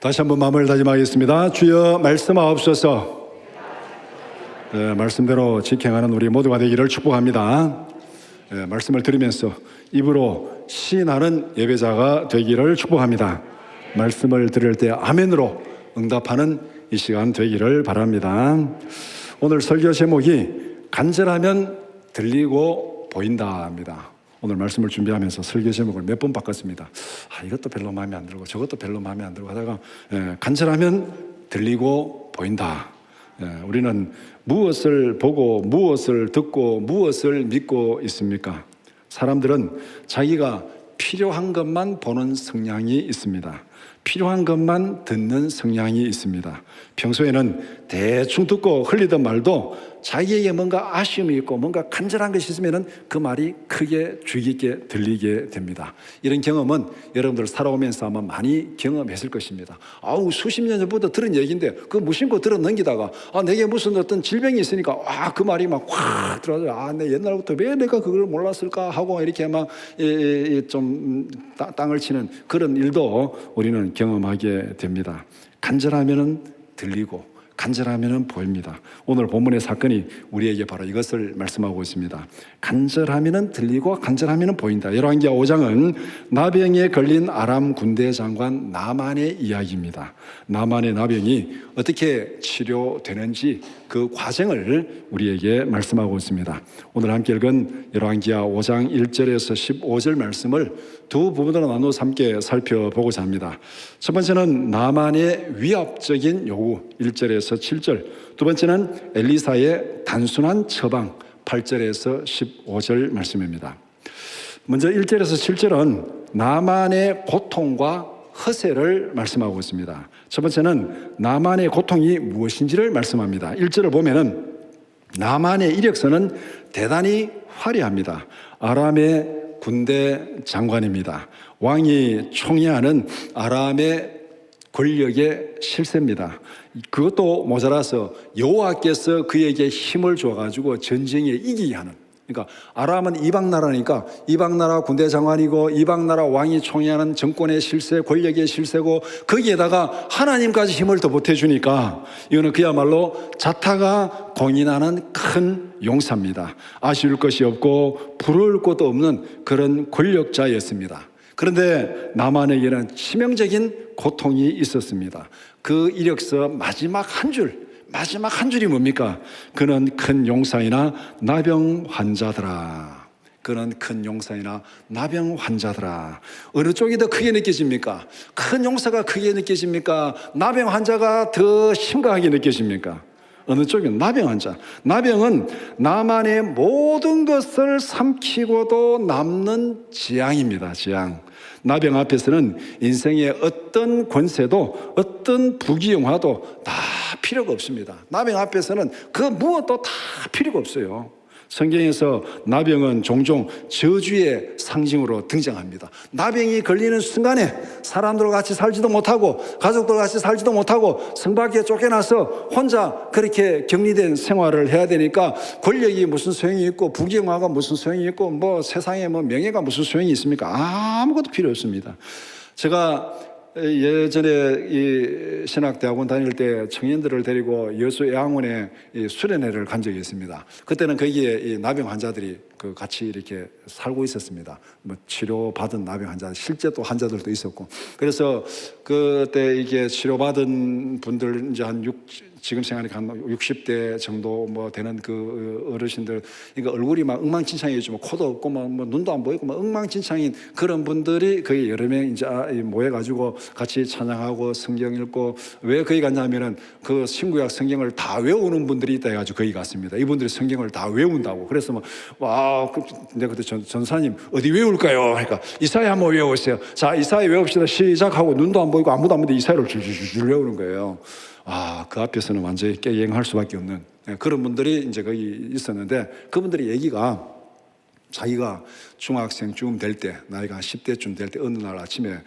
다시 한번 마음을 다짐하겠습니다. 주여 말씀하옵소서. 말씀대로 직행하는 우리 모두가 되기를 축복합니다. 말씀을 들으면서 입으로 시인하는 예배자가 되기를 축복합니다. 말씀을 들을 때 아멘으로 응답하는 이 시간 되기를 바랍니다. 오늘 설교 제목이 간절하면 들리고 보인다입니다. 오늘 말씀을 준비하면서 설교 제목을 몇 번 바꿨습니다. 이것도 별로 마음에 안 들고 저것도 별로 마음에 안 들고 하다가 간절하면 들리고 보인다. 우리는 무엇을 보고 무엇을 듣고 무엇을 믿고 있습니까? 사람들은 자기가 필요한 것만 보는 성향이 있습니다. 필요한 것만 듣는 성향이 있습니다. 평소에는 대충 듣고 흘리던 말도 자기에게 뭔가 아쉬움이 있고 뭔가 간절한 것이 있으면 그 말이 크게 주의 깊게 들리게 됩니다. 이런 경험은 여러분들 살아오면서 아마 많이 경험했을 것입니다. 수십 년 전부터 들은 얘기인데 그거 무심코 들어 넘기다가 내게 무슨 어떤 질병이 있으니까 그 말이 막 확 들어가서 내 옛날부터 왜 내가 그걸 몰랐을까 하고 이렇게 막 좀 땅을 치는 그런 일도 우리는 경험하게 됩니다. 간절하면은 들리고 간절하면 보입니다. 오늘 본문의 사건이 우리에게 바로 이것을 말씀하고 있습니다. 간절하면 들리고 간절하면 보인다. 열왕기하 5장은 나병에 걸린 아람 군대 장관 나만의 이야기입니다. 나만의 나병이 어떻게 치료되는지 그 과정을 우리에게 말씀하고 있습니다. 오늘 함께 읽은 열왕기하 5장 1절에서 15절 말씀을 두 부분으로 나눠서 함께 살펴보고자 합니다. 첫 번째는 나만의 위압적인 요구 1절에서 7절, 두 번째는 엘리사의 단순한 처방 8절에서 15절 말씀입니다. 먼저 1절에서 7절은 나만의 고통과 허세를 말씀하고 있습니다. 첫 번째는 나만의 고통이 무엇인지를 말씀합니다. 1절을 보면은 나만의 이력서는 대단히 화려합니다. 아람의 군대 장관입니다. 왕이 총애하는 아람의 권력의 실세입니다. 그것도 모자라서 여호와께서 그에게 힘을 줘가지고 전쟁에 이기게 하는, 그러니까 아람은 이방 나라니까 이방 나라 군대 장관이고 이방 나라 왕이 총애하는 정권의 실세, 권력의 실세고 거기에다가 하나님까지 힘을 더 보태주니까 이거는 그야말로 자타가 공인하는 큰 용사입니다. 아쉬울 것이 없고 부러울 것도 없는 그런 권력자였습니다. 그런데 나만에게는 치명적인 고통이 있었습니다. 그 이력서 마지막 한 줄이 뭡니까? 그는 큰 용사이나 나병 환자더라. 그는 큰 용사이나 나병 환자더라. 어느 쪽이 더 크게 느껴집니까? 큰 용사가 크게 느껴집니까? 나병 환자가 더 심각하게 느껴집니까? 어느 쪽이면 나병 환자. 나병은 나만의 모든 것을 삼키고도 남는 재앙입니다. 재앙. 나병 앞에서는 인생의 어떤 권세도 어떤 부귀영화도 다 필요가 없습니다. 나병 앞에서는 그 무엇도 다 필요가 없어요. 성경에서 나병은 종종 저주의 상징으로 등장합니다. 나병이 걸리는 순간에 사람들과 같이 살지도 못하고 가족들과 같이 살지도 못하고 성 밖에 쫓겨나서 혼자 그렇게 격리된 생활을 해야 되니까 권력이 무슨 소용이 있고 부귀영화가 무슨 소용이 있고 세상에 명예가 무슨 소용이 있습니까? 아무것도 필요 없습니다. 제가 예전에 이 신학대학원 다닐 때 청년들을 데리고 여수 애양원에 수련회를 간 적이 있습니다. 그때는 거기에 이 나병 환자들이 같이 이렇게 살고 있었습니다. 치료받은 나병 환자, 실제 또 환자들도 있었고. 그래서 그때 이게 치료받은 분들 이제 지금 생각하니까 한 60대 정도 되는 그 어르신들, 그러니까 얼굴이 막 엉망진창이죠. 코도 없고 눈도 안 보이고 엉망진창인 그런 분들이 거의 여러 명 이제 모여가지고 같이 찬양하고 성경 읽고. 왜 거기 갔냐면은 그 신구약 성경을 다 외우는 분들이 있다 해가지고 거기 갔습니다. 이분들이 성경을 다 외운다고. 그래서 내가 그때 전사님 어디 외울까요? 그러니까 이사야 한번 외우세요. 자, 이사야 외웁시다. 시작하고 눈도 안 보이고 아무도 안 보이는데 이사야를 줄줄줄 외우는 거예요. 그 앞에서는 완전히 깨갱할 수밖에 없는 그런 분들이 이제 거기 있었는데, 그분들의 얘기가 자기가 중학생쯤 될 때, 나이가 한 10대쯤 될 때 어느 날 아침에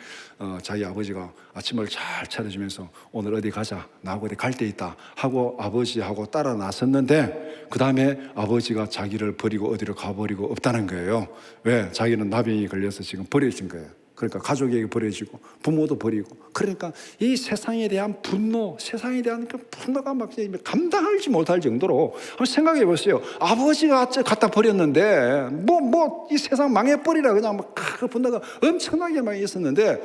자기 아버지가 아침을 잘 차려주면서 오늘 어디 가자, 나하고 어디 갈 데 있다 하고 아버지하고 따라 나섰는데 그 다음에 아버지가 자기를 버리고 어디로 가버리고 없다는 거예요. 왜? 자기는 나병이 걸려서 지금 버려진 거예요. 그러니까 가족에게 버려지고 부모도 버리고, 그러니까 이 세상에 대한 분노, 세상에 대한 그 분노가 막 감당하지 못할 정도로, 한번 생각해 보세요. 아버지가 갖다 버렸는데 이 세상 망해버리라 그냥 막 그 분노가 엄청나게 많이 있었는데,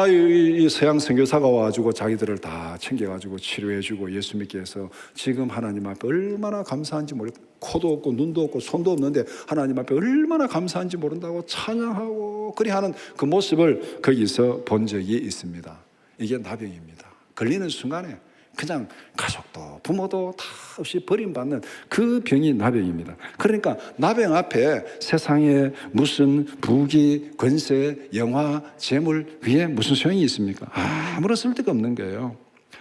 이 서양 선교사가 와가지고 자기들을 다 챙겨가지고 치료해주고 예수 믿게 해서 지금 하나님 앞에 얼마나 감사한지 모르겠다. 코도 없고 눈도 없고 손도 없는데 하나님 앞에 얼마나 감사한지 모른다고 찬양하고 그리 하는 그 모습을 거기서 본 적이 있습니다. 이게 나병입니다. 걸리는 순간에 그냥 가족도 부모도 다 없이 버림받는 그 병이 나병입니다. 그러니까 나병 앞에 세상에 무슨 부귀, 권세, 영화, 재물 위에 무슨 소용이 있습니까? 아무런 쓸데가 없는 거예요.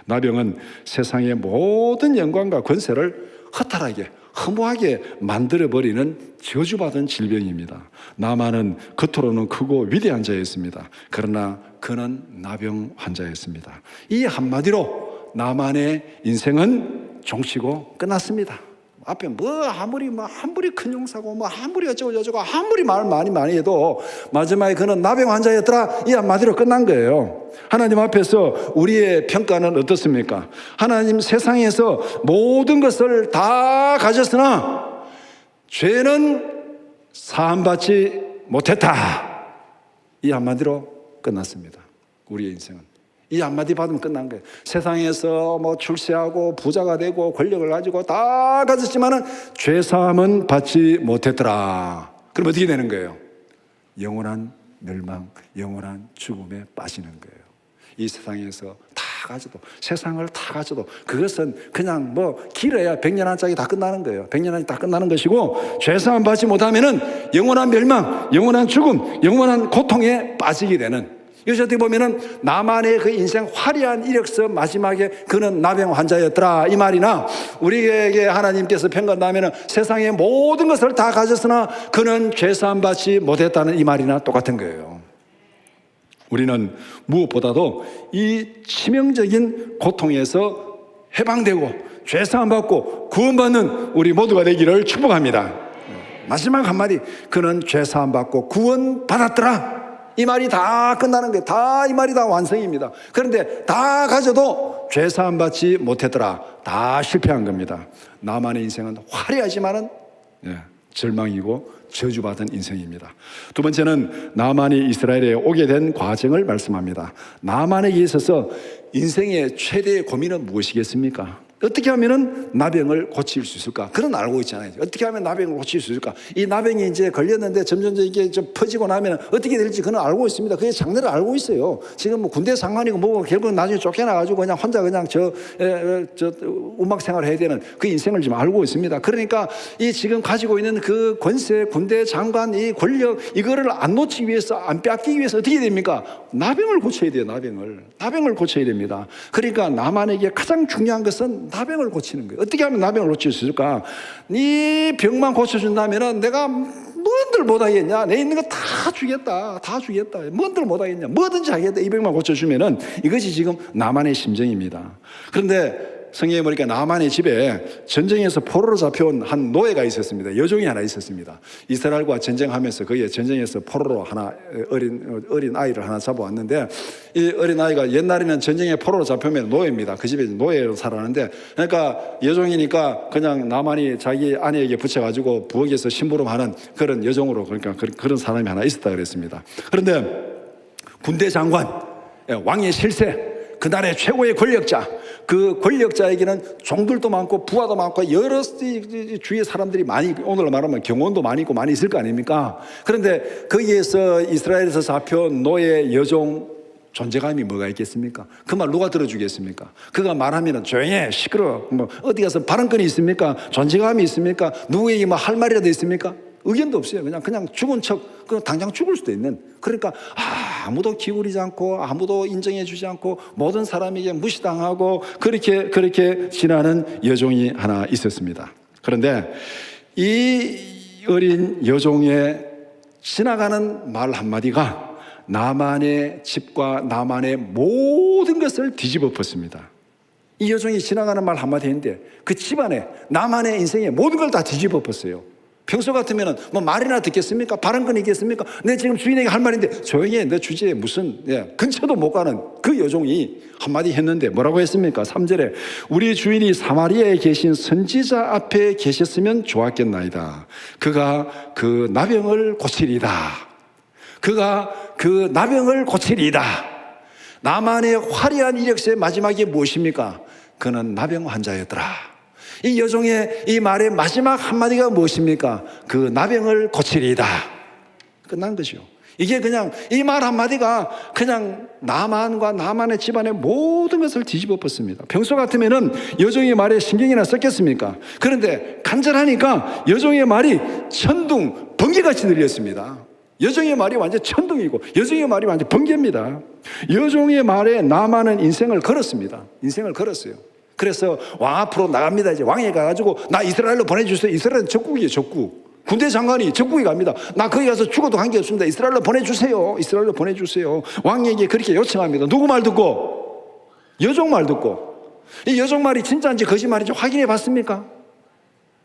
나병은 세상의 모든 영광과 권세를 허탈하게, 허무하게 만들어버리는 저주받은 질병입니다. 나만은 겉으로는 크고 위대한 자였습니다. 그러나 그는 나병 환자였습니다. 이 한마디로 나만의 인생은 종치고 끝났습니다. 앞에 아무리 큰 용사고 아무리 어쩌고 저쩌고 아무리 말 많이 해도 마지막에 그는 나병 환자였더라, 이 한마디로 끝난 거예요. 하나님 앞에서 우리의 평가는 어떻습니까? 하나님 세상에서 모든 것을 다 가졌으나 죄는 사함받지 못했다, 이 한마디로 끝났습니다. 우리의 인생은 이 한마디 받으면 끝난 거예요. 세상에서 출세하고 부자가 되고 권력을 가지고 다 가졌지만은 죄사함은 받지 못했더라. 그럼 어떻게 되는 거예요? 영원한 멸망, 영원한 죽음에 빠지는 거예요. 이 세상에서 다 가져도, 세상을 다 가져도 그것은 그냥 길어야 100년 한짝이 다 끝나는 거예요. 100년 한짝이 다 끝나는 것이고, 죄사함 받지 못하면은 영원한 멸망, 영원한 죽음, 영원한 고통에 빠지게 되는, 여기서 어떻게 보면은 나만의 그 인생 화려한 이력서 마지막에 그는 나병 환자였더라, 이 말이나 우리에게 하나님께서 평가한다면은 세상의 모든 것을 다 가졌으나 그는 죄사함 받지 못했다는 이 말이나 똑같은 거예요. 우리는 무엇보다도 이 치명적인 고통에서 해방되고 죄사함 받고 구원받는 우리 모두가 되기를 축복합니다. 마지막 한마디, 그는 죄사함 받고 구원받았더라, 이 말이 다 끝나는 거예요. 다 이 말이 다 완성입니다. 그런데 다 가져도 죄사함 받지 못했더라, 다 실패한 겁니다. 나만의 인생은 화려하지만은 절망이고 저주받은 인생입니다. 두 번째는 나만이 이스라엘에 오게 된 과정을 말씀합니다. 나만에게 있어서 인생의 최대의 고민은 무엇이겠습니까? 어떻게 하면 나병을 고칠 수 있을까? 그건 알고 있잖아요. 어떻게 하면 나병을 고칠 수 있을까? 이 나병이 이제 걸렸는데 점점 이게 좀 퍼지고 나면 어떻게 될지 그는 알고 있습니다. 그게 장르를 알고 있어요. 지금 군대 상관이고 결국은 나중에 쫓겨나가지고 그냥 혼자 그냥 음악 생활을 해야 되는 그 인생을 지금 알고 있습니다. 그러니까 이 지금 가지고 있는 그 권세, 군대 장관, 이 권력, 이거를 안 놓치기 위해서, 안 빼앗기기 위해서 어떻게 됩니까? 나병을 고쳐야 돼요. 나병을 고쳐야 됩니다. 그러니까 나만에게 가장 중요한 것은 나병을 고치는 거예요. 어떻게 하면 나병을 고칠 수 있을까? 네 병만 고쳐준다면 내가 뭔들 못하겠냐? 내 있는 거 다 주겠다. 뭔들 못하겠냐? 뭐든지 하겠다. 이 병만 고쳐주면은 이것이 지금 나만의 심정입니다. 그런데 성경에 보니까 나만의 집에 전쟁에서 포로로 잡혀온 한 노예가 있었습니다. 여종이 하나 있었습니다. 이스라엘과 전쟁하면서 거기에 전쟁에서 포로로 하나 어린 아이를 하나 잡아왔는데, 이 어린 아이가 옛날에는 전쟁에 포로로 잡혀면 노예입니다. 그 집에 노예로 살았는데, 그러니까 여종이니까 그냥 나만이 자기 아내에게 붙여가지고 부엌에서 심부름하는 그런 여종으로, 그러니까 그런 사람이 하나 있었다 그랬습니다. 그런데 군대 장관, 왕의 실세, 그날의 최고의 권력자, 그 권력자에게는 종들도 많고 부하도 많고 여러 주위의 사람들이 많이, 오늘로 말하면 경원도 많이 있고 많이 있을 거 아닙니까? 그런데 거기에서 이스라엘에서 잡혀온 노예 여종 존재감이 뭐가 있겠습니까? 그 말 누가 들어주겠습니까? 그가 말하면 조용해, 시끄러워, 어디 가서 발언권이 있습니까? 존재감이 있습니까? 누구에게 할 말이라도 있습니까? 의견도 없어요. 그냥 죽은 척, 당장 죽을 수도 있는. 그러니까 아무도 기울이지 않고 아무도 인정해 주지 않고 모든 사람에게 무시당하고 그렇게 지나는 여종이 하나 있었습니다. 그런데 이 어린 여종의 지나가는 말 한마디가 나만의 집과 나만의 모든 것을 뒤집어 엎었습니다. 이 여종이 지나가는 말 한마디 했는데 그 집안에 나만의 인생의 모든 걸 다 뒤집어 엎었어요. 평소 같으면 뭐 말이나 듣겠습니까? 발언권 있겠습니까? 내 지금 주인에게 할 말인데 조용히 해. 내 주제에 무슨 근처도 못 가는 그 여종이 한마디 했는데 뭐라고 했습니까? 3절에 우리 주인이 사마리아에 계신 선지자 앞에 계셨으면 좋았겠나이다. 그가 그 나병을 고치리이다. 그가 그 나병을 고치리이다. 나만의 화려한 이력서의 마지막이 무엇입니까? 그는 나병 환자였더라. 이 여종의 이 말의 마지막 한마디가 무엇입니까? 그 나병을 고치리이다. 끝난 것이요. 이게 그냥 이 말 한마디가 그냥 나만과 나만의 집안의 모든 것을 뒤집어 엎었습니다. 평소 같으면은 여종의 말에 신경이나 썼겠습니까? 그런데 간절하니까 여종의 말이 천둥, 번개같이 들렸습니다. 여종의 말이 완전 천둥이고 여종의 말이 완전 번개입니다. 여종의 말에 나만은 인생을 걸었습니다. 인생을 걸었어요. 그래서 왕 앞으로 나갑니다. 이제 왕에 가가지고 나 이스라엘로 보내주세요. 이스라엘은 적국이에요. 적국. 군대 장관이 적국에 갑니다. 나 거기 가서 죽어도 관계없습니다. 이스라엘로 보내주세요. 이스라엘로 보내주세요. 왕에게 그렇게 요청합니다. 누구 말 듣고? 여종 말 듣고. 이 여종 말이 진짜인지 거짓말인지 확인해 봤습니까?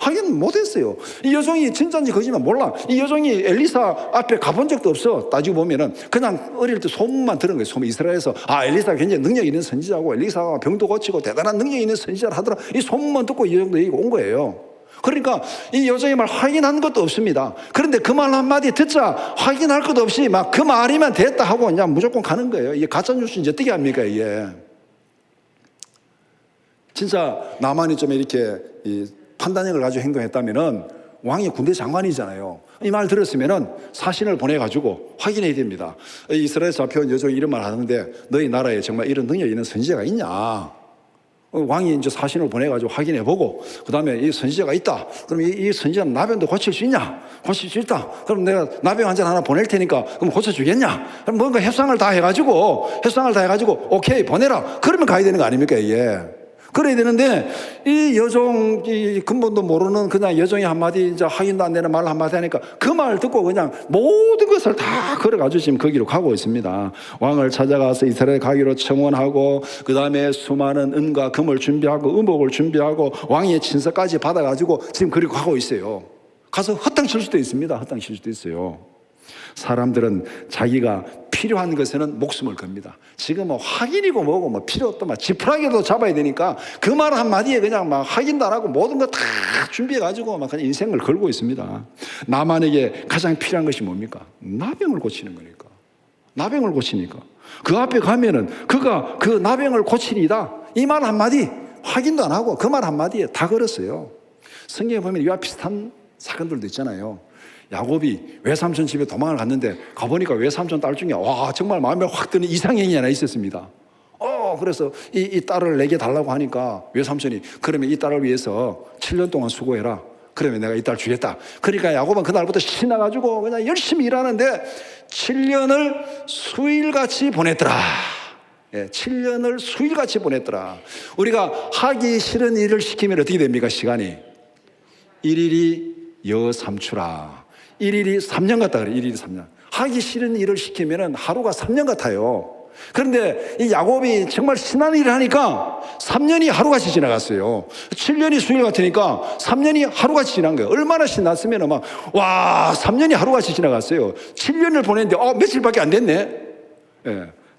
확인 못했어요. 이 여종이 진짜인지 거짓말 몰라. 이 여종이 엘리사 앞에 가본 적도 없어. 따지고 보면은 그냥 어릴 때 소문만 들은 거예요. 소문. 이스라엘에서 엘리사가 굉장히 능력 있는 선지자고 엘리사가 병도 고치고 대단한 능력 있는 선지자를 하더라. 이 소문만 듣고 이 정도 얘기가 온 거예요. 그러니까 이 여종의 말 확인한 것도 없습니다. 그런데 그 말 한마디 듣자 확인할 것도 없이 막 그 말이면 됐다 하고 그냥 무조건 가는 거예요. 이게 가짜뉴스인지 어떻게 합니까 이게. 진짜 나만이 좀 이렇게 판단력을 가지고 행동했다면은 왕이 군대 장관이잖아요. 이 말 들었으면은 사신을 보내가지고 확인해야 됩니다. 이스라엘에서 잡혀온 여종이 이런 말 하는데 너희 나라에 정말 이런 능력 있는 선지자가 있냐? 왕이 이제 사신을 보내가지고 확인해보고 그 다음에 이 선지자가 있다. 그럼 이 선지자는 나병도 고칠 수 있냐? 고칠 수 있다. 그럼 내가 나병 환자 하나 보낼 테니까 그럼 고쳐주겠냐? 그럼 뭔가 협상을 다 해가지고 오케이 보내라. 그러면 가야 되는 거 아닙니까 이게? 그래야 되는데 이 여종 이 근본도 모르는 그냥 여종이 한마디 이제 확인도 안 되는 말 한마디 하니까 그 말 듣고 그냥 모든 것을 다 걸어가지고 지금 거기로 가고 있습니다. 왕을 찾아가서 이스라엘 가기로 청원하고 그 다음에 수많은 은과 금을 준비하고 의복을 준비하고 왕의 친서까지 받아가지고 지금 그리고 가고 있어요. 가서 헛땅칠 수도 있습니다. 헛땅칠 수도 있어요. 사람들은 자기가 필요한 것에는 목숨을 겁니다. 지금 뭐 확인이고 뭐고 뭐 필요 없다. 막 지푸라기도 잡아야 되니까 그 말 한마디에 그냥 막 확인도 안 하고 모든 거 다 준비해가지고 막 그냥 인생을 걸고 있습니다. 나만에게 가장 필요한 것이 뭡니까? 나병을 고치는 거니까. 나병을 고치니까. 그 앞에 가면은 그가 그 나병을 고치리이다. 이 말 한마디 확인도 안 하고 그 말 한마디에 다 걸었어요. 성경에 보면 이와 비슷한 사건들도 있잖아요. 야곱이 외삼촌 집에 도망을 갔는데 가보니까 외삼촌 딸 중에 와 정말 마음에 확 드는 이상형이 하나 있었습니다. 그래서 이 딸을 내게 달라고 하니까 외삼촌이 그러면 이 딸을 위해서 7년 동안 수고해라. 그러면 내가 이 딸 주겠다. 그러니까 야곱은 그날부터 신나가지고 그냥 열심히 일하는데 7년을 수일같이 보냈더라. 7년을 수일같이 보냈더라. 우리가 하기 싫은 일을 시키면 어떻게 됩니까? 시간이 일일이 여삼추라. 일일이 3년 같다 그래. 일일이 3년. 하기 싫은 일을 시키면 하루가 3년 같아요. 그런데 이 야곱이 정말 신나는 일을 하니까 3년이 하루같이 지나갔어요. 7년이 수일 같으니까 3년이 하루같이 지난 거예요. 얼마나 신났으면 막 와 3년이 하루같이 지나갔어요. 7년을 보냈는데 며칠밖에 안 됐네.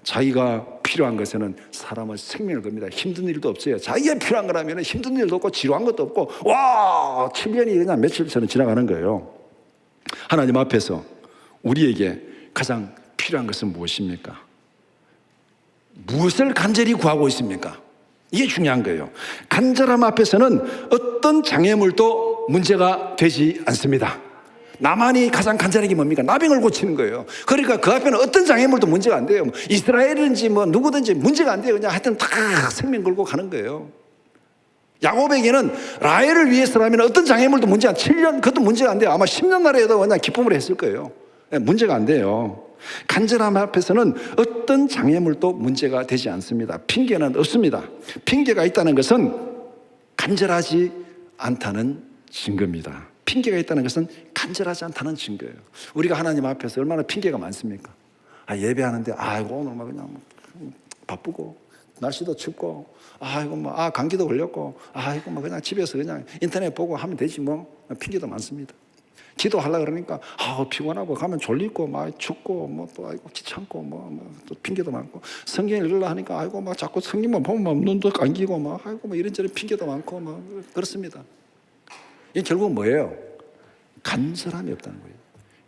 자기가 필요한 것에는 사람은 생명을 겁니다. 힘든 일도 없어요. 자기가 필요한 거라면 힘든 일도 없고 지루한 것도 없고 와 7년이 그냥 며칠 전에 지나가는 거예요. 하나님 앞에서 우리에게 가장 필요한 것은 무엇입니까? 무엇을 간절히 구하고 있습니까? 이게 중요한 거예요. 간절함 앞에서는 어떤 장애물도 문제가 되지 않습니다. 나만이 가장 간절한 게 뭡니까? 나병을 고치는 거예요. 그러니까 그 앞에는 어떤 장애물도 문제가 안 돼요. 이스라엘인지 뭐 누구든지 문제가 안 돼요. 그냥 하여튼 다 생명 걸고 가는 거예요. 야곱에게는 라헬을 위해서라면 어떤 장애물도 문제가 7년 그것도 문제가 안 돼요. 아마 10년 나라에도 그냥 기쁨을 했을 거예요. 문제가 안 돼요. 간절함 앞에서는 어떤 장애물도 문제가 되지 않습니다. 핑계는 없습니다. 핑계가 있다는 것은 간절하지 않다는 증거입니다. 핑계가 있다는 것은 간절하지 않다는 증거예요. 우리가 하나님 앞에서 얼마나 핑계가 많습니까? 예배하는데 오늘 막 그냥 바쁘고 날씨도 춥고 감기도 걸렸고 그냥 집에서 그냥 인터넷 보고 하면 되지 뭐. 핑계도 많습니다. 기도하려고 그러니까 피곤하고 가면 졸리고 막 춥고 뭐 또 아이고 귀찮고 또 핑계도 많고 성경 읽으려 하니까 아이고 막 자꾸 성경만 보면 막 눈도 감기고 막 아이고 뭐 이런저런 핑계도 많고 막 그렇습니다. 이게 결국 뭐예요? 간절함이 없다는 거예요.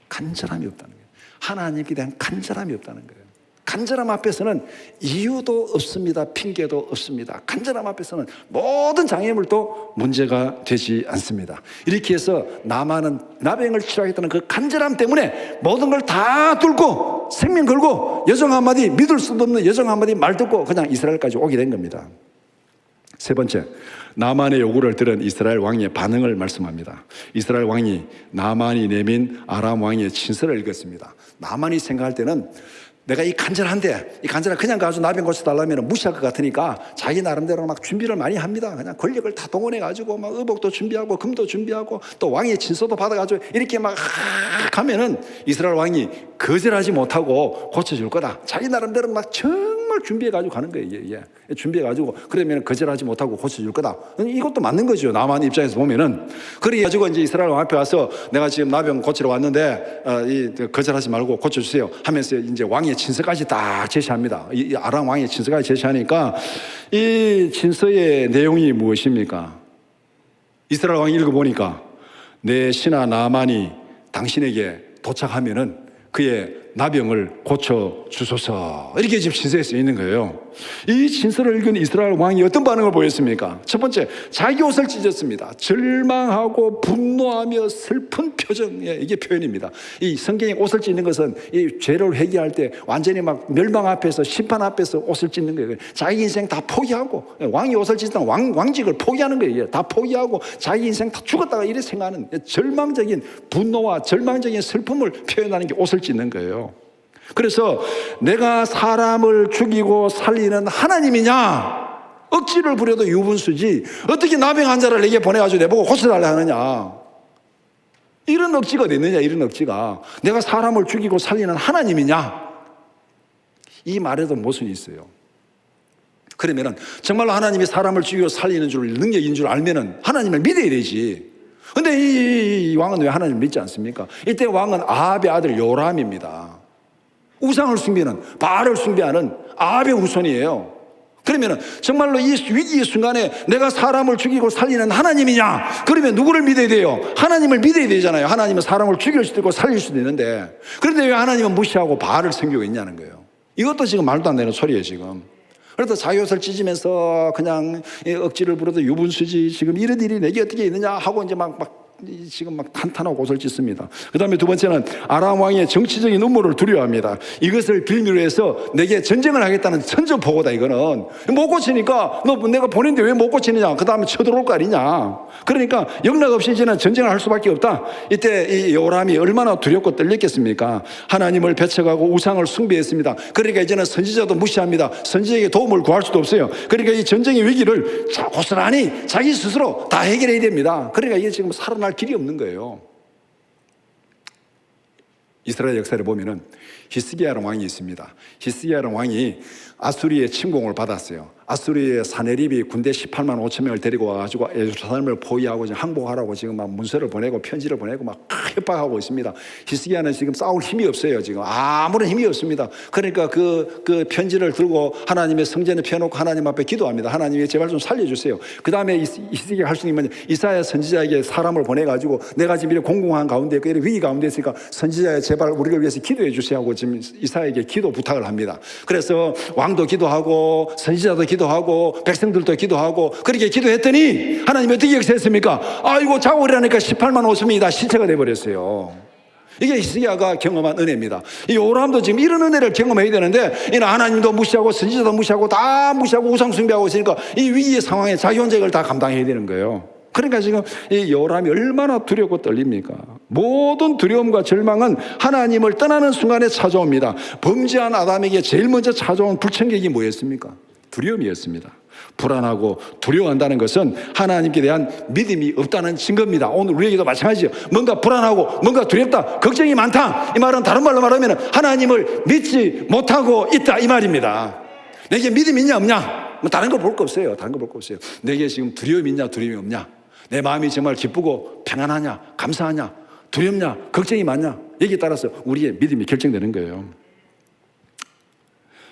간절함이 없다는 거예요. 하나님께 대한 간절함이 없다는 거예요. 간절함 앞에서는 이유도 없습니다. 핑계도 없습니다. 간절함 앞에서는 모든 장애물도 문제가 되지 않습니다. 이렇게 해서 나만은 나병을 치료하겠다는 그 간절함 때문에 모든 걸 다 뚫고 생명 걸고 여정 한마디 믿을 수도 없는 여정 한마디 말 듣고 그냥 이스라엘까지 오게 된 겁니다. 세 번째, 나만의 요구를 들은 이스라엘 왕의 반응을 말씀합니다. 이스라엘 왕이 나만이 내민 아람 왕의 친서를 읽었습니다. 나만이 생각할 때는 내가 이 간절한데 이 간절한 그냥 가지고 나병 고쳐달라면 무시할 것 같으니까 자기 나름대로 막 준비를 많이 합니다. 그냥 권력을 다 동원해가지고 막 의복도 준비하고 금도 준비하고 또 왕의 친서도 받아가지고 이렇게 막 하면은 이스라엘 왕이 거절하지 못하고 고쳐줄 거다. 자기 나름대로 막 정말 준비해가지고 가는 거예요. 준비해가지고 그러면 거절하지 못하고 고쳐줄 거다. 이것도 맞는 거죠. 나만 입장에서 보면은. 그래가지고 이제 이스라엘 왕 앞에 와서 내가 지금 나병 고치러 왔는데 거절하지 말고 고쳐주세요 하면서 이제 왕의 친서까지 딱 제시합니다. 이 아람 왕의 친서까지 제시하니까 이 친서의 내용이 무엇입니까? 이스라엘 왕이 읽어보니까 내 신하 나만이 당신에게 도착하면은 그의 나병을 고쳐주소서 이렇게 지금 친서에 쓰여 있는 거예요. 이 친서를 읽은 이스라엘 왕이 어떤 반응을 보였습니까? 첫 번째, 자기 옷을 찢었습니다. 절망하고 분노하며 슬픈 표정, 이게 표현입니다. 이 성경에 옷을 찢는 것은 이 죄를 회개할 때 완전히 막 멸망 앞에서 심판 앞에서 옷을 찢는 거예요. 자기 인생 다 포기하고 왕이 옷을 찢는 왕직을 포기하는 거예요. 다 포기하고 자기 인생 다 죽었다가 이래 생각하는 절망적인 분노와 절망적인 슬픔을 표현하는 게 옷을 찢는 거예요. 그래서 내가 사람을 죽이고 살리는 하나님이냐? 억지를 부려도 유분수지 어떻게 나병 환자를 내게 보내가지고 내보고 고쳐달라 하느냐? 이런 억지가 어디 있느냐? 이런 억지가 내가 사람을 죽이고 살리는 하나님이냐? 이 말에도 모순이 있어요. 그러면은 정말로 하나님이 사람을 죽이고 살리는 줄 능력인 줄 알면은 하나님을 믿어야 되지. 근데 이 왕은 왜 하나님을 믿지 않습니까? 이때 왕은 아합의 아들 요람입니다. 우상을 숭배하는, 바알을 숭배하는 아합의 후손이에요. 그러면 정말로 이 위기의 순간에 내가 사람을 죽이고 살리는 하나님이냐? 그러면 누구를 믿어야 돼요? 하나님을 믿어야 되잖아요. 하나님은 사람을 죽일 수도 있고 살릴 수도 있는데, 그런데 왜 하나님은 무시하고 바알을 섬기고 있냐는 거예요. 이것도 지금 말도 안 되는 소리예요 지금. 그래서 자기 옷을 찢으면서 그냥 억지를 부려도 유분수지 지금 이런 일이 내게 어떻게 있느냐 하고 이제 지금 막 탄탄하고 옷을 찢습니다. 그 다음에 두 번째는 아람 왕의 정치적인 음모를 두려워합니다. 이것을 빌미로 해서 내게 전쟁을 하겠다는 선전포고다. 이거는 못 고치니까 너 내가 보냈는데 왜 못 고치느냐, 그 다음에 쳐들어올 거 아니냐. 그러니까 영락 없이 이제는 전쟁을 할 수밖에 없다. 이때 이 요람이 얼마나 두렵고 떨렸겠습니까? 하나님을 배척하고 우상을 숭배했습니다. 그러니까 이제는 선지자도 무시합니다. 선지자에게 도움을 구할 수도 없어요. 그러니까 이 전쟁의 위기를 고스란히 자기 스스로 다 해결해야 됩니다. 그러니까 이게 지금 살아날 길이 없는 거예요. 이스라엘 역사를 보면은 히스기야라는 왕이 있습니다. 히스기야라는 왕이 아수리의 침공을 받았어요. 아수리의 사네립이 군대 18만 5천 명을 데리고 와가지고 예루살렘을 포위하고 지금 항복하라고 지금 막 문서를 보내고 편지를 보내고 막 협박하고 있습니다. 히스기야는 지금 싸울 힘이 없어요. 지금 아무런 힘이 없습니다. 그러니까 그 편지를 들고 하나님의 성전에 펴놓고 하나님 앞에 기도합니다. 하나님이 제발 좀 살려주세요. 그 다음에 히스기야가 할 수 있는 건 이사야 선지자에게 사람을 보내가지고 내가 지금 이렇게 공공한 가운데 있고 이렇게 위기 가운데 있으니까 선지자야 제발 우리를 위해서 기도해 주세요 하고 지금 이사야에게 기도 부탁을 합니다. 그래서 왕도 기도하고 선지자도 기도하고 백성들도 기도하고 그렇게 기도했더니 하나님이 어떻게 역사했습니까? 아이고 자고 일어나니까 18만 5천 명이 다 시체가 돼버렸어요. 이게 히스기야가 경험한 은혜입니다. 이 요람도 지금 이런 은혜를 경험해야 되는데 이는 하나님도 무시하고 선지자도 무시하고 다 무시하고 우상 숭배하고 있으니까 이 위기의 상황에 자기 혼자 이걸 다 감당해야 되는 거예요. 그러니까 지금 이 요람이 얼마나 두렵고 떨립니까? 모든 두려움과 절망은 하나님을 떠나는 순간에 찾아옵니다. 범죄한 아담에게 제일 먼저 찾아온 불청객이 뭐였습니까? 두려움이었습니다. 불안하고 두려워한다는 것은 하나님께 대한 믿음이 없다는 증거입니다. 오늘 우리에게도 마찬가지죠. 뭔가 불안하고 뭔가 두렵다, 걱정이 많다, 이 말은 다른 말로 말하면 하나님을 믿지 못하고 있다 이 말입니다. 내게 믿음이 있냐 없냐, 뭐 다른 거 볼 거 없어요. 다른 거 볼 거 없어요. 내게 지금 두려움이 있냐 두려움이 없냐, 내 마음이 정말 기쁘고 평안하냐 감사하냐, 두렵냐? 걱정이 많냐? 여기에 따라서 우리의 믿음이 결정되는 거예요.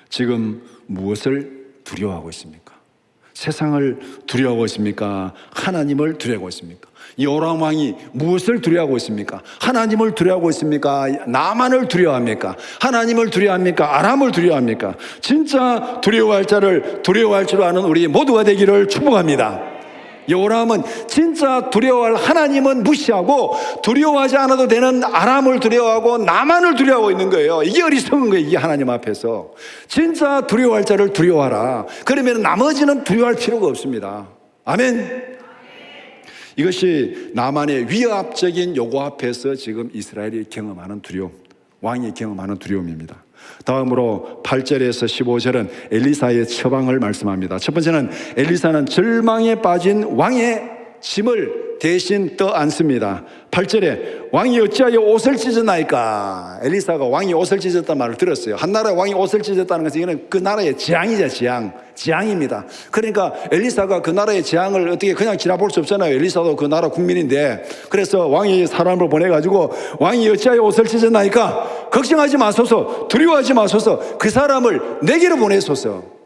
지금 무엇을 두려워하고 있습니까? 세상을 두려워하고 있습니까? 하나님을 두려워하고 있습니까? 요람 왕이 무엇을 두려워하고 있습니까? 하나님을 두려워하고 있습니까? 나만을 두려워합니까? 하나님을 두려워합니까? 아람을 두려워합니까? 진짜 두려워할 자를 두려워할 줄 아는 우리 모두가 되기를 축복합니다. 요람은 진짜 두려워할 하나님은 무시하고 두려워하지 않아도 되는 아람을 두려워하고 나만을 두려워하고 있는 거예요. 이게 어리석은 거예요. 이게 하나님 앞에서. 진짜 두려워할 자를 두려워하라. 그러면 나머지는 두려워할 필요가 없습니다. 아멘. 이것이 나만의 위압적인 요구 앞에서 지금 이스라엘이 경험하는 두려움, 왕이 경험하는 두려움입니다. 다음으로 8절에서 15절은 엘리사의 처방을 말씀합니다. 첫 번째는 엘리사는 절망에 빠진 왕의 짐을 대신 떠안습니다. 8절에 왕이 어찌하여 옷을 찢었나이까? 엘리사가 왕이 옷을 찢었다는 말을 들었어요. 한 나라의 왕이 옷을 찢었다는 것은 이거는 그 나라의 재앙이죠. 재앙입니다. 그러니까 엘리사가 그 나라의 재앙을 어떻게 그냥 지나볼 수 없잖아요. 엘리사도 그 나라 국민인데. 그래서 왕이 사람을 보내가지고 왕이 어찌하여 옷을 찢었나이까? 걱정하지 마소서, 두려워하지 마소서, 그 사람을 내게로 보내소서.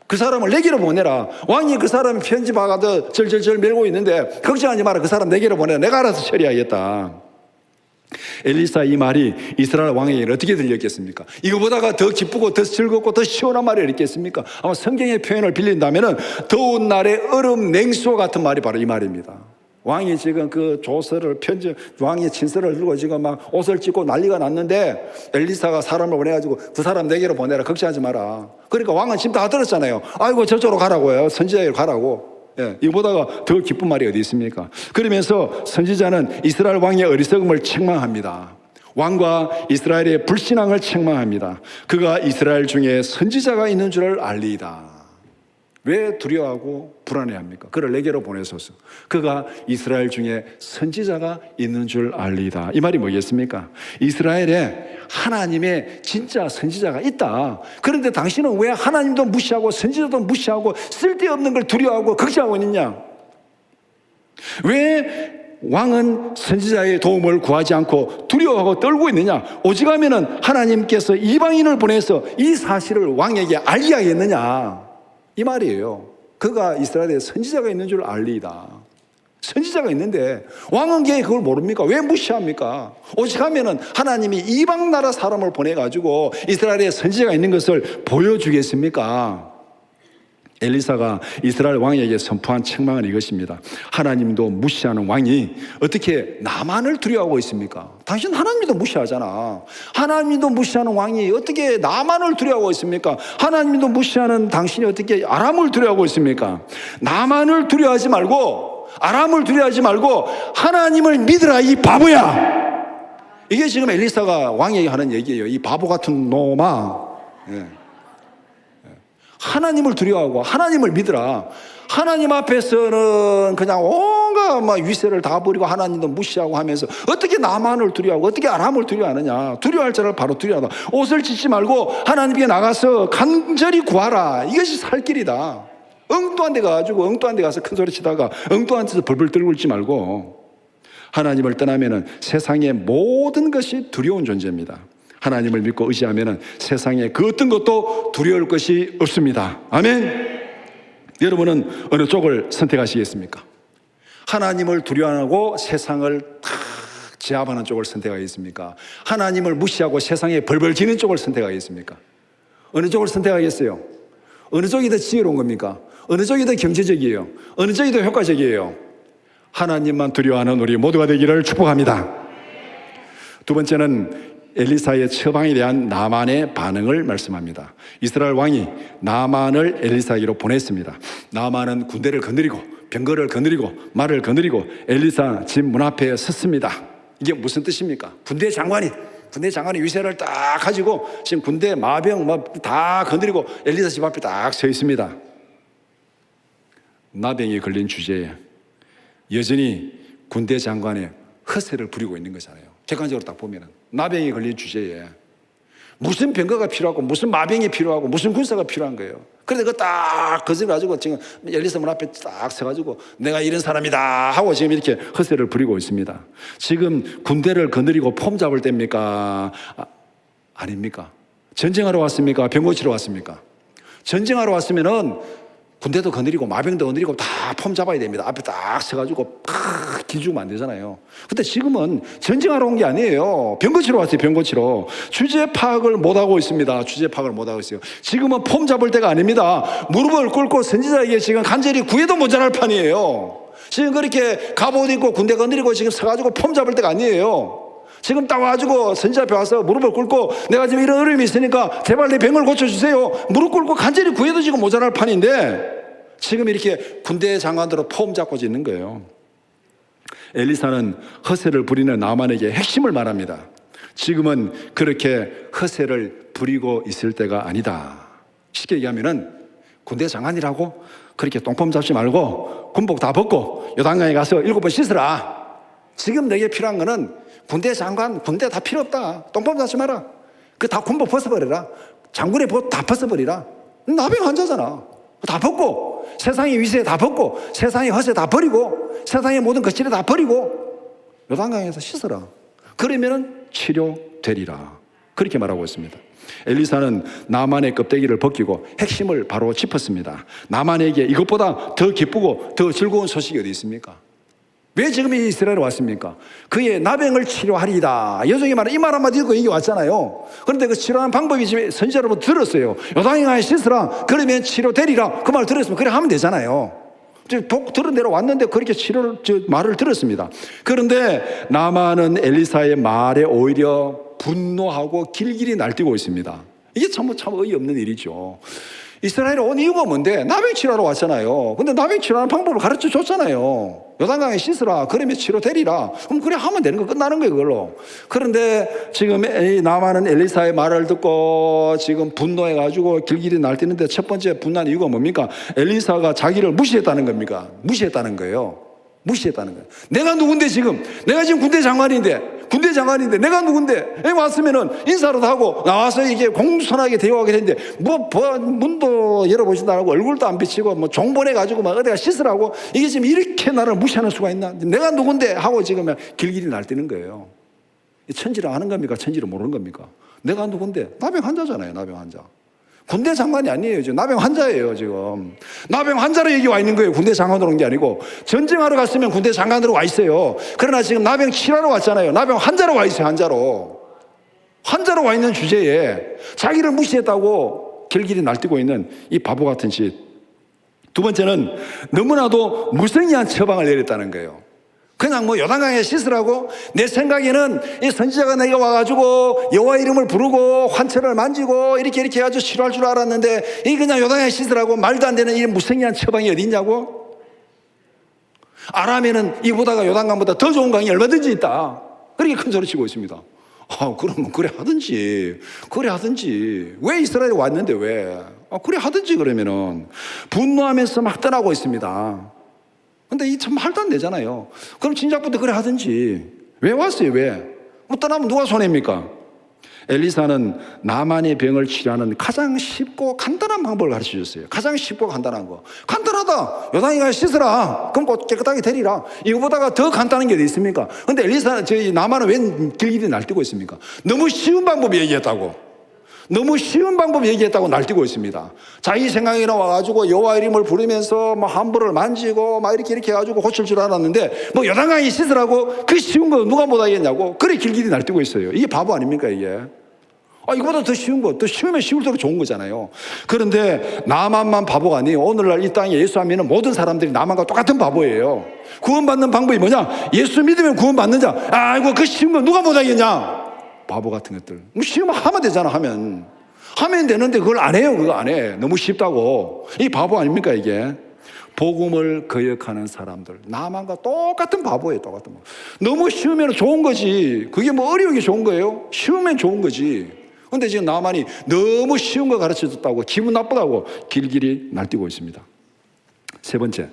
그 사람을 내게로 보내라. 왕이 그 사람이 편지 받아서 절절절 밀고 있는데 걱정하지 마라. 그 사람 내게로 보내라. 내가 알아서 처리하겠다. 엘리사 이 말이 이스라엘 왕에게 어떻게 들렸겠습니까? 이거보다가 더 기쁘고 더 즐겁고 더 시원한 말이 있겠습니까? 아마 성경의 표현을 빌린다면 더운 날에 얼음 냉수 같은 말이 바로 이 말입니다. 왕이 지금 그 조서를 왕이 친서를 들고 지금 막 옷을 찢고 난리가 났는데 엘리사가 사람을 보내가지고 그 사람 내게로 보내라. 걱정하지 마라. 그러니까 왕은 지금 다 들었잖아요. 아이고 저쪽으로 가라고요. 선지자에게 가라고. 예, 이보다가 더 기쁜 말이 어디 있습니까? 그러면서 선지자는 이스라엘 왕의 어리석음을 책망합니다. 왕과 이스라엘의 불신앙을 책망합니다. 그가 이스라엘 중에 선지자가 있는 줄을 알리이다. 왜 두려워하고 불안해합니까? 그를 내게로 보내소서. 그가 이스라엘 중에 선지자가 있는 줄 알리다. 이 말이 뭐겠습니까? 이스라엘에 하나님의 진짜 선지자가 있다. 그런데 당신은 왜 하나님도 무시하고 선지자도 무시하고 쓸데없는 걸 두려워하고 걱정하고 있느냐? 왜 왕은 선지자의 도움을 구하지 않고 두려워하고 떨고 있느냐? 오직하면은 하나님께서 이방인을 보내서 이 사실을 왕에게 알게 하겠느냐? 이 말이에요. 그가 이스라엘에 선지자가 있는 줄 알리이다. 선지자가 있는데 왕은 그걸 모릅니까? 왜 무시합니까? 오직하면은 하나님이 이방 나라 사람을 보내가지고 이스라엘에 선지자가 있는 것을 보여주겠습니까? 엘리사가 이스라엘 왕에게 선포한 책망은 이것입니다. 하나님도 무시하는 왕이 어떻게 나만을 두려워하고 있습니까? 당신 하나님도 무시하잖아. 하나님도 무시하는 왕이 어떻게 나만을 두려워하고 있습니까? 하나님도 무시하는 당신이 어떻게 아람을 두려워하고 있습니까? 나만을 두려워하지 말고 아람을 두려워하지 말고 하나님을 믿으라 이 바보야. 이게 지금 엘리사가 왕에게 하는 얘기예요. 이 바보 같은 놈아. 예. 하나님을 두려워하고 하나님을 믿으라. 하나님 앞에서는 그냥 온갖 막 위세를 다 버리고 하나님도 무시하고 하면서 어떻게 나만을 두려워하고 어떻게 아람을 두려워하느냐? 두려워할 자를 바로 두려워하다. 옷을 찢지 말고 하나님께 나가서 간절히 구하라. 이것이 살 길이다. 엉뚱한 데 가가지고 엉뚱한 데 가서 큰 소리 치다가 엉뚱한 데서 벌벌 떨고 있지 말고 하나님을 떠나면은 세상의 모든 것이 두려운 존재입니다. 하나님을 믿고 의지하면 세상에 그 어떤 것도 두려울 것이 없습니다. 아멘. 여러분은 어느 쪽을 선택하시겠습니까? 하나님을 두려워하고 세상을 탁 제압하는 쪽을 선택하겠습니까? 하나님을 무시하고 세상에 벌벌 기는 쪽을 선택하겠습니까? 어느 쪽을 선택하겠어요? 어느 쪽이 더 지혜로운 겁니까? 어느 쪽이 더 경제적이에요? 어느 쪽이 더 효과적이에요? 하나님만 두려워하는 우리 모두가 되기를 축복합니다. 두 번째는 엘리사의 처방에 대한 나만의 반응을 말씀합니다. 이스라엘 왕이 나만을 엘리사에게로 보냈습니다. 나만은 군대를 거느리고 병거를 거느리고 말을 거느리고 엘리사 집 문 앞에 섰습니다. 이게 무슨 뜻입니까? 군대 장관이 위세를 딱 가지고 지금 군대 마병 다 거느리고 엘리사 집 앞에 딱 서 있습니다. 나병이 걸린 주제에 여전히 군대 장관의 허세를 부리고 있는 거잖아요. 객관적으로 딱 보면은 나병이 걸린 주제에 무슨 병거가 필요하고 무슨 마병이 필요하고 무슨 군사가 필요한 거예요. 그런데 그거 딱 거슬러가지고 지금 엘리사 문 앞에 딱 서가지고 내가 이런 사람이다 하고 지금 이렇게 허세를 부리고 있습니다. 지금 군대를 거느리고 폼 잡을 때입니까? 아닙니까? 전쟁하러 왔습니까? 병 고치러 왔습니까? 전쟁하러 왔으면은 군대도 거느리고 마병도 거느리고 다 폼 잡아야 됩니다. 앞에 딱 서가지고 팍 기죽으면 안 되잖아요. 근데 지금은 전쟁하러 온 게 아니에요. 병 고치러 왔어요. 병 고치러. 주제 파악을 못하고 있습니다. 주제 파악을 못하고 있어요. 지금은 폼 잡을 때가 아닙니다. 무릎을 꿇고 선지자에게 지금 간절히 구해도 모자랄 판이에요. 지금 그렇게 갑옷 입고 군대 거느리고 지금 서가지고 폼 잡을 때가 아니에요. 지금 딱 와가지고 선지자 앞에 와서 무릎을 꿇고 내가 지금 이런 어려움이 있으니까 제발 내 병을 고쳐주세요. 무릎 꿇고 간절히 구해도 지금 모자랄 판인데 지금 이렇게 군대 장관으로 폼 잡고 있는 거예요. 엘리사는 허세를 부리는 나만에게 핵심을 말합니다. 지금은 그렇게 허세를 부리고 있을 때가 아니다. 쉽게 얘기하면은 군대 장관이라고 그렇게 똥폼 잡지 말고 군복 다 벗고 요단강에 가서 7번 씻으라. 지금 내게 필요한 거는 군대 장관, 군대 다 필요 없다. 똥폼 잡지 마라. 그 다 군복 벗어버려라. 장군의 벗 다 벗어버리라. 나병 환자잖아. 다 벗고 세상의 위세 다 벗고 세상의 허세 다 버리고 세상의 모든 거칠에 다 버리고 요단강에서 씻어라. 그러면은 치료되리라. 그렇게 말하고 있습니다. 엘리사는 나만의 껍데기를 벗기고 핵심을 바로 짚었습니다. 나만에게 이것보다 더 기쁘고 더 즐거운 소식이 어디 있습니까? 왜 지금 이 이스라엘에 왔습니까? 그의 나병을 치료하리이다. 여종이 말은 이 말 한마디 듣고 여기 왔잖아요. 그런데 그 치료하는 방법이 지금 선지자로부터 들었어요. 요단강에 씻으라. 그러면 치료되리라. 그 말 들었으면 그래 하면 되잖아요. 들은 대로 왔는데 그렇게 말을 들었습니다. 그런데 나만은 엘리사의 말에 오히려 분노하고 길길이 날뛰고 있습니다. 이게 참 어이없는 일이죠. 이스라엘에 온 이유가 뭔데? 나병 치료하러 왔잖아요. 근데 나병 치료하는 방법을 가르쳐 줬잖아요. 요단강에 씻으라. 그러면 치료되리라. 그럼 그래 하면 되는 거 끝나는 거예요, 그걸로. 그런데 지금 나만은 엘리사의 말을 듣고 지금 분노해가지고 길길이 날뛰는데 첫 번째 분노한 이유가 뭡니까? 엘리사가 자기를 무시했다는 겁니까? 무시했다는 거예요. 무시했다는 거예요. 내가 누군데 지금? 내가 지금 군대 장관인데 내가 누군데? 여기 왔으면은 인사도 하고 나와서 이게 공손하게 대화하게 되는데 문도 열어보신다고 얼굴도 안 비치고 종보내가지고 어디가 씻으라고 이게 지금 이렇게 나를 무시하는 수가 있나? 내가 누군데? 하고 지금 길길이 날뛰는 거예요. 천지를 아는 겁니까? 천지를 모르는 겁니까? 내가 누군데? 나병 환자잖아요. 나병 환자. 군대 장관이 아니에요. 지금 나병 환자예요. 지금 나병 환자로 여기 와 있는 거예요. 군대 장관으로 온 게 아니고 전쟁하러 갔으면 군대 장관으로 와 있어요. 그러나 지금 나병 치료하러 왔잖아요. 나병 환자로 와 있어요. 환자로 와 있는 주제에 자기를 무시했다고 길길이 날뛰고 있는 이 바보 같은 짓. 두 번째는 너무나도 무성의한 처방을 내렸다는 거예요. 그냥 요단강에 씻으라고. 내 생각에는 이 선지자가 내가 와가지고 여호와 이름을 부르고 환처를 만지고 이렇게 해가지고 치료할 줄 알았는데 이 그냥 요단강에 씻으라고 말도 안 되는 이 무성의한 처방이 어디 있냐고. 아라면은 이보다가 요단강보다 더 좋은 강이 얼마든지 있다. 그렇게 큰 소리 치고 있습니다. 그러면 그래 하든지 왜 이스라엘에 왔는데 왜 그래 하든지 그러면은 분노하면서 막 떠나고 있습니다. 근데 이 참 말도 안 되잖아요. 그럼 진작부터 그래 하든지. 왜 왔어요? 왜? 떠나면 누가 손해입니까? 엘리사는 나만의 병을 치료하는 가장 쉽고 간단한 방법을 가르쳐 줬어요. 가장 쉽고 간단한 거. 간단하다. 요단강에 씻으라. 그럼 곧 깨끗하게 되리라. 이거보다가 더 간단한 게 어디 있습니까? 근데 나만은 왜 길길이 날뛰고 있습니까? 너무 쉬운 방법 얘기했다고. 너무 쉬운 방법 얘기했다고 날뛰고 있습니다. 자기 생각이 나와가지고 여호와 이름을 부르면서 함부를 만지고 이렇게 해가지고 고칠 줄 알았는데 요단강에 씻으라고 그 쉬운 거 누가 못하겠냐고 그래 길길이 날뛰고 있어요. 이게 바보 아닙니까 이게? 이거보다 더 쉬운 거, 더 쉬우면 쉬울수록 좋은 거잖아요. 그런데 나만만 바보가 아니에요. 오늘날 이 땅에 예수 하면 모든 사람들이 나만과 똑같은 바보예요. 구원받는 방법이 뭐냐? 예수 믿으면 구원받는 자. 아이고 그 쉬운 거 누가 못하겠냐? 바보 같은 것들. 쉬우면 하면 되잖아. 하면 되는데 그걸 안 해요. 그거 안 해. 너무 쉽다고. 이 바보 아닙니까 이게? 복음을 거역하는 사람들 나만과 똑같은 바보예요. 똑같은 바보. 너무 쉬우면 좋은 거지. 그게 어려운 게 좋은 거예요? 쉬우면 좋은 거지. 근데 지금 나만이 너무 쉬운 거 가르쳐줬다고 기분 나쁘다고 길길이 날뛰고 있습니다. 세 번째,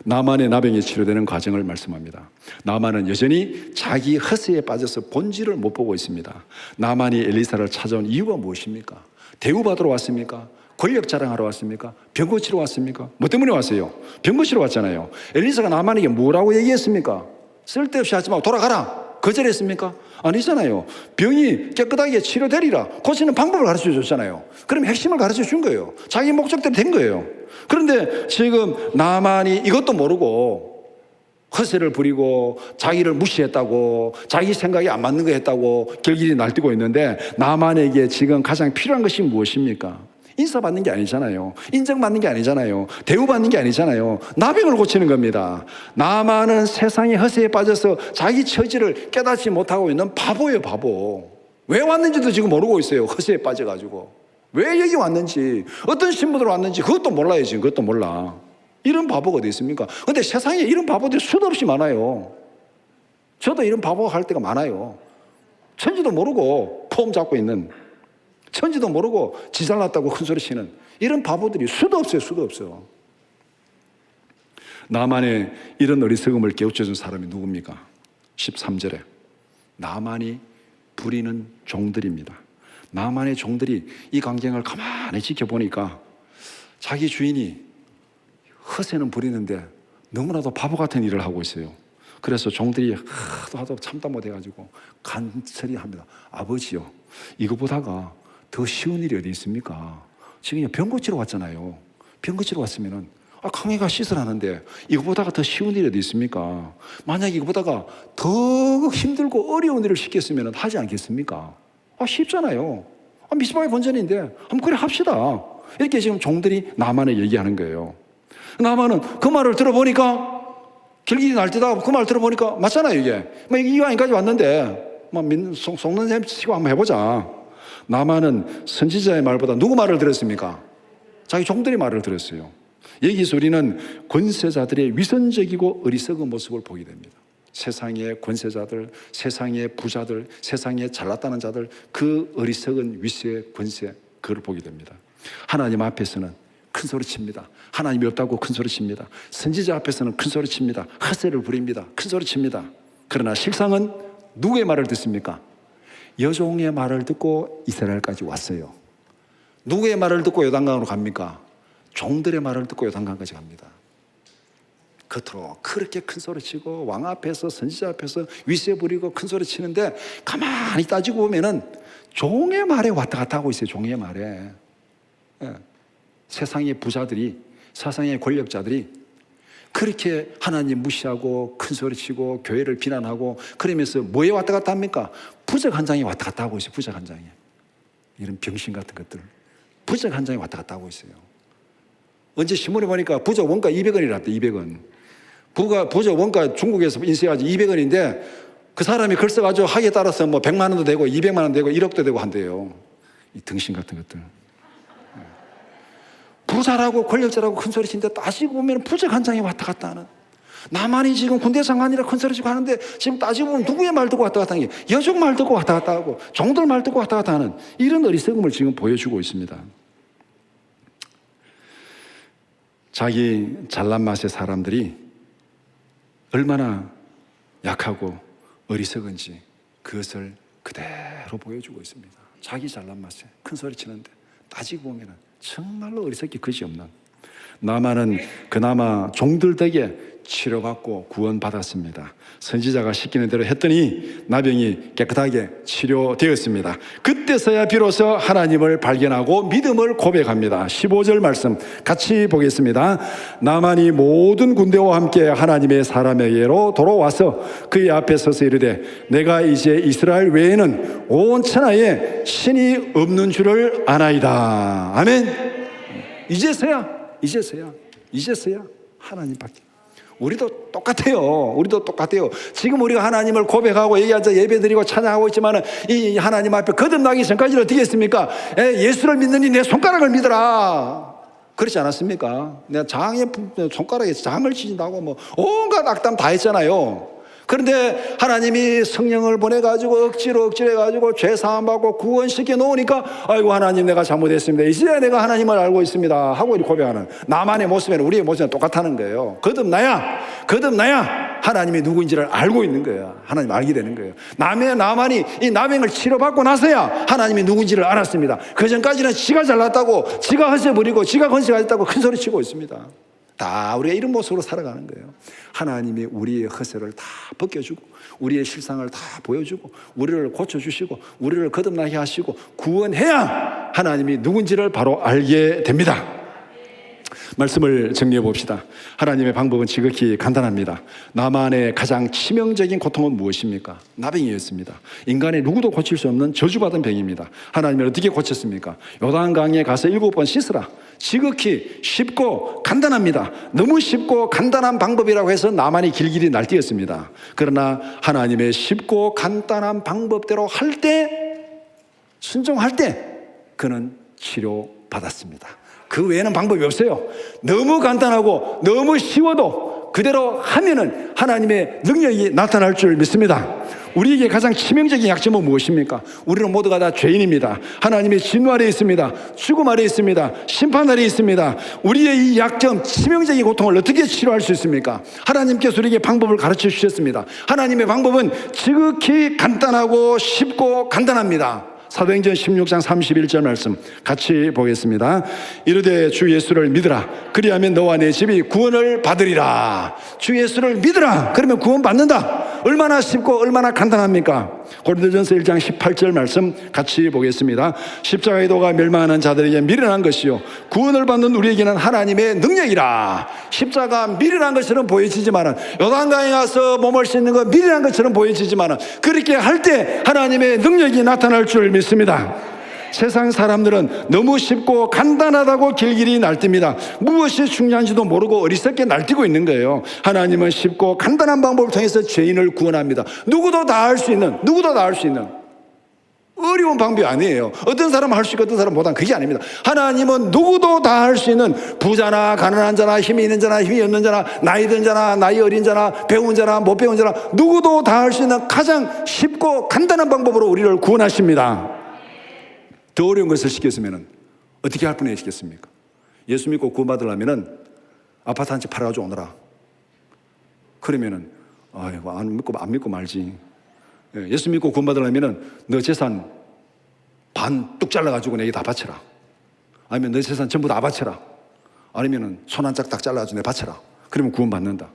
나만의 나병이 치료되는 과정을 말씀합니다. 나만은 여전히 자기 허세에 빠져서 본질을 못 보고 있습니다. 나만이 엘리사를 찾아온 이유가 무엇입니까? 대우받으러 왔습니까? 권력 자랑하러 왔습니까? 병 고치러 왔습니까? 뭐 때문에 왔어요? 병 고치러 왔잖아요. 엘리사가 나만에게 뭐라고 얘기했습니까? 쓸데없이 하지 말고 돌아가라 거절했습니까? 아니잖아요. 병이 깨끗하게 치료되리라 고치는 방법을 가르쳐 줬잖아요. 그럼 핵심을 가르쳐 준 거예요. 자기 목적대로 된 거예요. 그런데 지금 나만이 이것도 모르고 허세를 부리고 자기를 무시했다고, 자기 생각이 안 맞는 거 했다고 결길이 날뛰고 있는데, 나만에게 지금 가장 필요한 것이 무엇입니까? 인사받는 게 아니잖아요. 인정받는 게 아니잖아요. 대우받는 게 아니잖아요. 나병을 고치는 겁니다. 나만은 세상의 허세에 빠져서 자기 처지를 깨닫지 못하고 있는 바보예요, 바보. 왜 왔는지도 지금 모르고 있어요. 허세에 빠져가지고. 왜 여기 왔는지, 어떤 신분으로 왔는지 그것도 몰라요. 지금 그것도 몰라. 이런 바보가 어디 있습니까? 근데 세상에 이런 바보들이 수도 없이 많아요. 저도 이런 바보 할 때가 많아요. 천지도 모르고 폼 잡고 있는, 천지도 모르고 지 잘났다고 큰소리 치는 이런 바보들이 수도 없어요. 수도 없어. 나만의 이런 어리석음을 깨우쳐준 사람이 누굽니까? 13절에 나만이 부리는 종들입니다. 나만의 종들이 이 광경을 가만히 지켜보니까 자기 주인이 허세는 부리는데 너무나도 바보 같은 일을 하고 있어요. 그래서 종들이 하도 참다 못해가지고 간절히 합니다. 아버지요, 이거보다가 더 쉬운 일이 어디 있습니까? 지금 병 고치러 왔잖아요. 병 고치러 왔으면은 강해가 씻으라는데 이거보다가 더 쉬운 일이 어디 있습니까? 만약 이거보다가 더 힘들고 어려운 일을 시켰으면 하지 않겠습니까? 쉽잖아요. 미스바의 본전인데 한번 그래 합시다. 이렇게 지금 종들이 나만에 얘기하는 거예요. 나만은 그 말을 들어보니까 결길이 날뛰다가 그 말을 들어보니까 맞잖아요. 이게 이왕까지 왔는데 속는 셈 치고 한번 해보자. 나만은 선지자의 말보다 누구 말을 들었습니까? 자기 종들의 말을 들었어요. 여기서 우리는 권세자들의 위선적이고 어리석은 모습을 보게 됩니다. 세상의 권세자들, 세상의 부자들, 세상에 잘났다는 자들, 그 어리석은 위세, 권세, 그걸 보게 됩니다. 하나님 앞에서는 큰 소리 칩니다. 하나님이 없다고 큰 소리 칩니다. 선지자 앞에서는 큰 소리 칩니다. 허세를 부립니다. 큰 소리 칩니다. 그러나 실상은 누구의 말을 듣습니까? 여종의 말을 듣고 이스라엘까지 왔어요. 누구의 말을 듣고 요단강으로 갑니까? 종들의 말을 듣고 요단강까지 갑니다. 겉으로 그렇게 큰 소리 치고 왕 앞에서 선지자 앞에서 위세 부리고 큰 소리 치는데 가만히 따지고 보면은 종의 말에 왔다 갔다 하고 있어요. 종의 말에. 세상의 부자들이, 세상의 권력자들이 그렇게 하나님 무시하고 큰 소리 치고 교회를 비난하고 그러면서 뭐에 왔다 갔다 합니까? 부적 한 장에 왔다 갔다 하고 있어요. 부적 한 장에. 이런 병신 같은 것들. 부적 한 장에 왔다 갔다 하고 있어요. 언제 신문에 보니까 부적 원가 200원이랍니다. 200원. 부적 원가 중국에서 인쇄해가지고 200원인데 그 사람이 글 써가지고 하기에 따라서 뭐 100만 원도 되고 200만 원도 되고 1억도 되고 한대요. 이 등신 같은 것들. 부자라고 권력자라고 큰 소리 치는데 따지고 보면 부적 한 장에 왔다 갔다 하는, 나만이 지금 군대 장관이라 큰 소리 치고 하는데 지금 따지고 보면 누구의 말 듣고 왔다 갔다 하는 게 여종 말 듣고 왔다 갔다 하고 종들 말 듣고 왔다 갔다 하는 이런 어리석음을 지금 보여주고 있습니다. 자기 잘난 맛의 사람들이 얼마나 약하고 어리석은지 그것을 그대로 보여주고 있습니다. 자기 잘난 맛에 큰 소리 치는데 따지고 보면 정말로 어리석기 그지없는, 나만은 그나마 종들 덕에 치료받고 구원받았습니다. 선지자가 시키는 대로 했더니 나병이 깨끗하게 치료되었습니다. 그때서야 비로소 하나님을 발견하고 믿음을 고백합니다. 15절 말씀 같이 보겠습니다. 나만이 모든 군대와 함께 하나님의 사람에게로 돌아와서 그의 앞에 서서 이르되 내가 이제 이스라엘 외에는 온 천하에 신이 없는 줄을 아나이다. 아멘. 이제서야 하나님밖에. 우리도 똑같아요. 지금 우리가 하나님을 고백하고 여기 앉아 예배드리고 찬양하고 있지만 이 하나님 앞에 거듭나기 전까지는 어떻게 했습니까? 예수를 믿느니 내 손가락을 믿어라. 그렇지 않았습니까? 내가 장에 손가락에 장을 치신다고 뭐 온갖 악담 다 했잖아요. 그런데 하나님이 성령을 보내가지고 억지로 해가지고 죄 사함 받고 구원시켜 놓으니까 아이고 하나님 내가 잘못했습니다. 이제 내가 하나님을 알고 있습니다 하고 고백하는 나만의 모습에는 우리의 모습은 똑같다는 거예요. 거듭나야 하나님이 누구인지를 알고 있는 거예요. 하나님 알게 되는 거예요. 나만이 이 남행을 치료받고 나서야 하나님이 누구인지를 알았습니다. 그 전까지는 지가 잘났다고, 지가 허세부리고 지가 건식하였다고 큰 소리 치고 있습니다. 다 우리가 이런 모습으로 살아가는 거예요. 하나님이 우리의 허세를 다 벗겨주고 우리의 실상을 다 보여주고 우리를 고쳐주시고 우리를 거듭나게 하시고 구원해야 하나님이 누군지를 바로 알게 됩니다. 말씀을 정리해 봅시다. 하나님의 방법은 지극히 간단합니다. 나만의 가장 치명적인 고통은 무엇입니까? 나병이었습니다. 인간의 누구도 고칠 수 없는 저주받은 병입니다. 하나님은 어떻게 고쳤습니까? 요단강에 가서 7번 씻으라. 지극히 쉽고 간단합니다. 너무 쉽고 간단한 방법이라고 해서 나만이 길길이 날뛰었습니다. 그러나 하나님의 쉽고 간단한 방법대로 할 때, 순종할 때 그는 치료받았습니다. 그 외에는 방법이 없어요. 너무 간단하고 너무 쉬워도 그대로 하면은 하나님의 능력이 나타날 줄 믿습니다. 우리에게 가장 치명적인 약점은 무엇입니까? 우리는 모두가 다 죄인입니다. 하나님의 진노 아래 있습니다. 죽음 아래 있습니다. 심판 아래 있습니다. 우리의 이 약점, 치명적인 고통을 어떻게 치료할 수 있습니까? 하나님께서 우리에게 방법을 가르쳐 주셨습니다. 하나님의 방법은 지극히 간단하고 쉽고 간단합니다. 사도행전 16장 31절 말씀 같이 보겠습니다. 이르되 주 예수를 믿으라. 그리하면 너와 내 집이 구원을 받으리라. 주 예수를 믿으라. 그러면 구원 받는다. 얼마나 쉽고 얼마나 간단합니까? 고린도전서 1장 18절 말씀 같이 보겠습니다. 십자가의 도가 멸망하는 자들에게 미련한 것이요 구원을 받는 우리에게는 하나님의 능력이라. 십자가 미련한 것처럼 보여지지만은 요단강에 가서 몸을 씻는 거 미련한 것처럼 보여지지만은 그렇게 할 때 하나님의 능력이 나타날 줄 믿습니다. 세상 사람들은 너무 쉽고 간단하다고 길길이 날뜁니다. 무엇이 중요한지도 모르고 어리석게 날뛰고 있는 거예요. 하나님은 쉽고 간단한 방법을 통해서 죄인을 구원합니다. 누구도 다 할 수 있는 어려운 방법이 아니에요. 어떤 사람은 할 수 있고 어떤 사람은 못한 그게 아닙니다. 하나님은 누구도 다 할 수 있는 부자나 가난한 자나 힘이 있는 자나 힘이 없는 자나 나이 든 자나 나이 어린 자나 배운 자나 못 배운 자나 누구도 다 할 수 있는 가장 쉽고 간단한 방법으로 우리를 구원하십니다. 더 어려운 것을 시켰으면 어떻게 할 뻔해 시켰습니까? 예수 믿고 구원받으려면 아파트 한 채 팔아가지고 오너라. 그러면은 아이고 안 믿고 말지. 예수 믿고 구원받으려면 너 재산 반 뚝 잘라가지고 내게 다 바쳐라. 아니면 너 재산 전부 다 바쳐라. 아니면 손 한 짝 딱 잘라가지고 내 바쳐라. 그러면 구원받는다.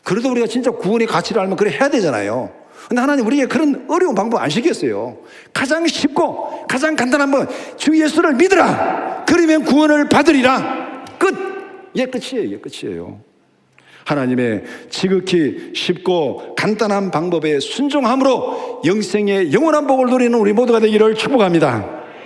그래도 우리가 진짜 구원의 가치를 알면 그래 해야 되잖아요. 근데 하나님 우리에게 그런 어려운 방법 안 시켰어요. 가장 쉽고 가장 간단한 건 주 예수를 믿으라. 그러면 구원을 받으리라. 끝. 이게 끝이에요. 하나님의 지극히 쉽고 간단한 방법에 순종함으로 영생의 영원한 복을 누리는 우리 모두가 되기를 축복합니다.